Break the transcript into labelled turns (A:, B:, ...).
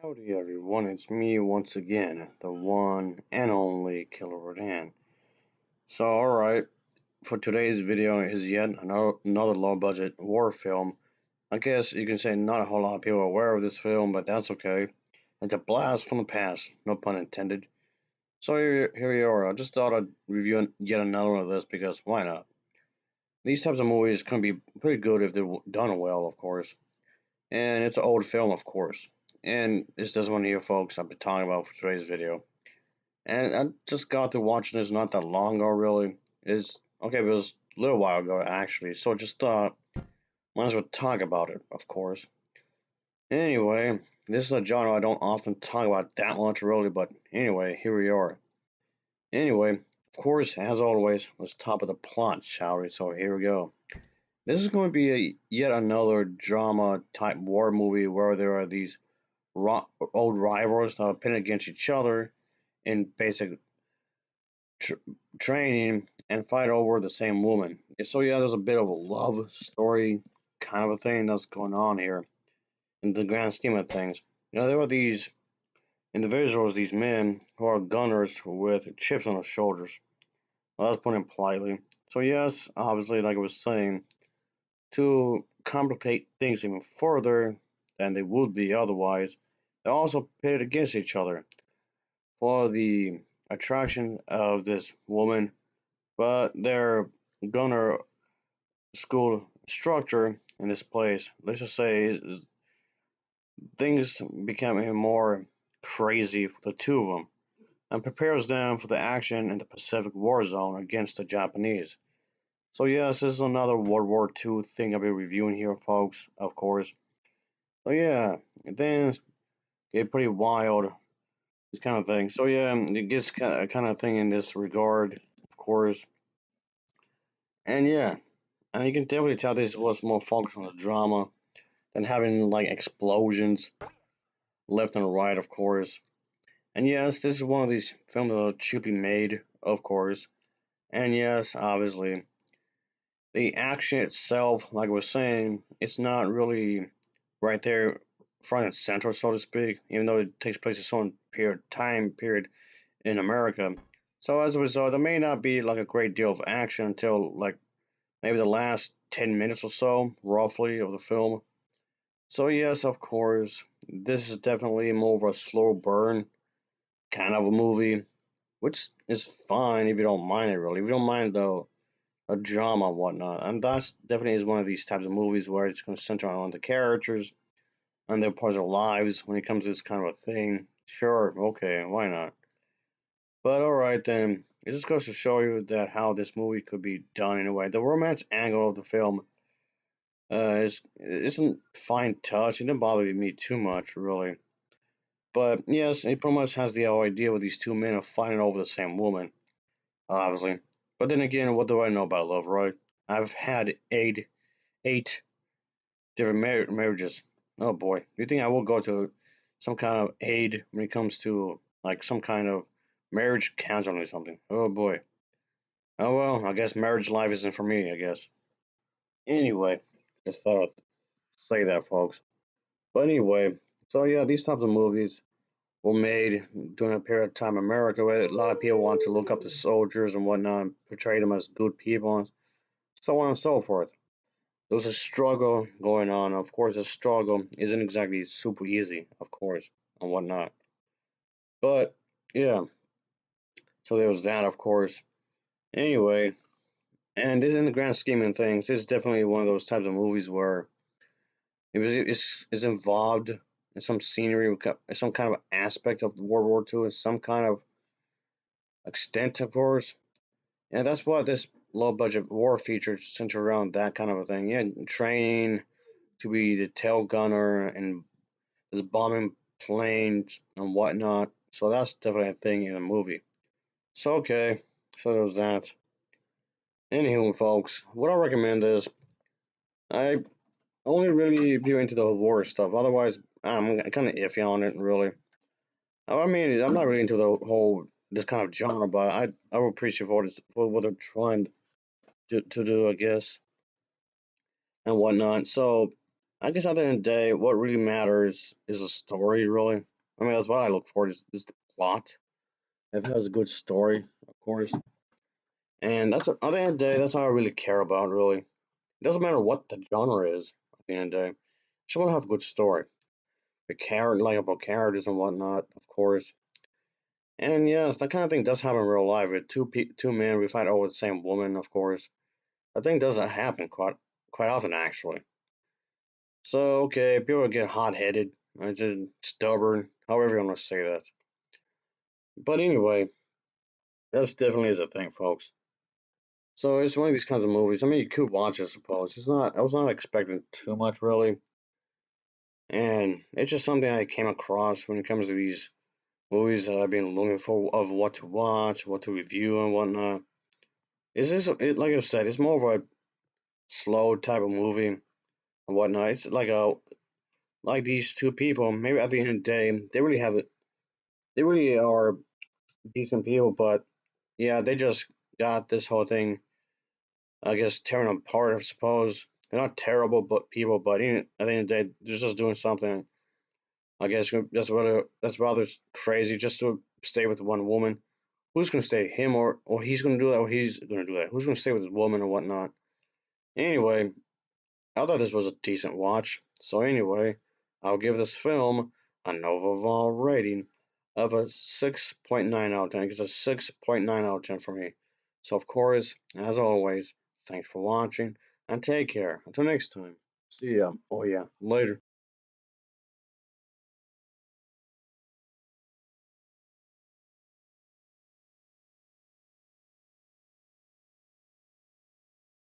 A: Howdy everyone, it's me once again, the one and only Killer Rodan. So alright, for today's video is yet another low budget war film. I guess you can say not a whole lot of people are aware of this film, but that's okay. It's a blast from the past, no pun intended. So here you are, I just thought I'd review yet another one of this because why not? These types of movies can be pretty good if they're done well, of course. And it's an old film, of course. And this does one here, folks, I've been talking about for today's video. And I just got to watching this not that long ago, really. It's okay, it was a little while ago, actually. So just thought, might as well talk about it, of course. Anyway, this is a genre I don't often talk about that much, really, but anyway, here we are. Anyway, of course, as always, let's top of the plot, shall we? So here we go. This is going to be yet another drama type war movie where there are these old rivals that are pitted against each other in basic tr- training and fight over the same woman. So yeah, there's a bit of a love story kind of a thing that's going on here in the grand scheme of things. There were these individuals, these men who are gunners with chips on their shoulders. Well, that's putting it politely. So yes, obviously, like I was saying, to complicate things even further than they would be otherwise, they're also pitted against each other for the attraction of this woman, but their gunner school structure in this place, let's just say, things become even more crazy for the two of them and prepares them for the action in the Pacific War Zone against the Japanese. So, yes, this is another World War II thing I'll be reviewing here, folks, of course. So, yeah, things get pretty wild, this kind of thing. So, yeah, it gets kind of thing in this regard, of course. And, yeah, and you can definitely tell this was more focused on the drama than having like explosions left and right, of course. And yes, this is one of these films that are cheaply made, of course. And yes, obviously, the action itself, like I was saying, it's not really right there front and center, so to speak, even though it takes place in some time period in America. So as a result, there may not be like a great deal of action until like maybe the last 10 minutes or so, roughly, of the film. So yes, of course, this is definitely more of a slow burn kind of a movie, which is fine if you don't mind it really. If you don't mind the a drama and whatnot, and that's definitely is one of these types of movies where it's going to center on the characters and their personal lives when it comes to this kind of a thing. Sure, okay, why not? But all right then, it just goes to show you that how this movie could be done in a way. The romance angle of the film isn't fine touch. It didn't bother me too much really. But yes, it pretty much has the whole idea with these two men of fighting over the same woman, obviously. But then again, what do I know about love, right? I've had eight different marriages. Oh boy, do you think I will go to some kind of aid when it comes to like some kind of marriage counseling or something? Oh boy. Oh well, I guess marriage life isn't for me, I guess. Anyway, just thought I'd say that, folks. But anyway, so yeah, these types of movies were made during a period of time in America where a lot of people want to look up to soldiers and whatnot and portray them as good people and so on and so forth. There was a struggle going on. Of course, the struggle isn't exactly super easy, of course, and whatnot. But yeah, so there was that, of course. Anyway, and this in the grand scheme of things, this is definitely one of those types of movies where it's involved in some scenery, some kind of aspect of World War II, in some kind of extent, of course. Yeah, that's what this low budget war feature centered around that kind of a thing. Yeah, training to be the tail gunner and just bombing planes and whatnot. So that's definitely a thing in the movie. So okay, so there's that. Anywho, folks, what I recommend is I only really if you're into the war stuff. Otherwise, I'm kind of iffy on it, really. I mean, I'm not really into the whole this kind of genre, but I would appreciate for what they're trying to do, I guess, and whatnot. So I guess at the end of the day, what really matters is the story, really. I mean, that's what I look for, is the plot. If it has a good story, of course. And that's at the end of the day, that's all I really care about, really. It doesn't matter what the genre is at the end of the day. I just want to have a good story. Like about characters and whatnot, of course. And yes, that kind of thing does happen in real life. With two men, we fight over the same woman, of course. That thing does happen quite often, actually. So, okay, people get hot-headed, just stubborn, however you want to say that. But anyway, that's definitely is a thing, folks. So it's one of these kinds of movies. I mean, you could watch it, I suppose. It's not. I was not expecting too much, really, and it's just something I came across when it comes to these movies that I've been looking for of what to watch, what to review, and whatnot. Is this like I said? It's more of a slow type of movie and whatnot. It's like these two people. Maybe at the end of the day, they really have it. They really are decent people, but yeah, they just got this whole thing, I guess, tearing apart, I suppose. They're not terrible but people, but at the end of the day, they're just doing something. I guess that's rather crazy just to stay with one woman. Who's gonna stay? Him or he's gonna do that or he's gonna do that? Who's gonna stay with his woman or whatnot? Anyway, I thought this was a decent watch. So anyway, I'll give this film an overall rating of a 6.9 out of 10. It's a 6.9 out of 10 for me. So of course, as always, thanks for watching and take care. Until next time. See ya. Oh yeah, later.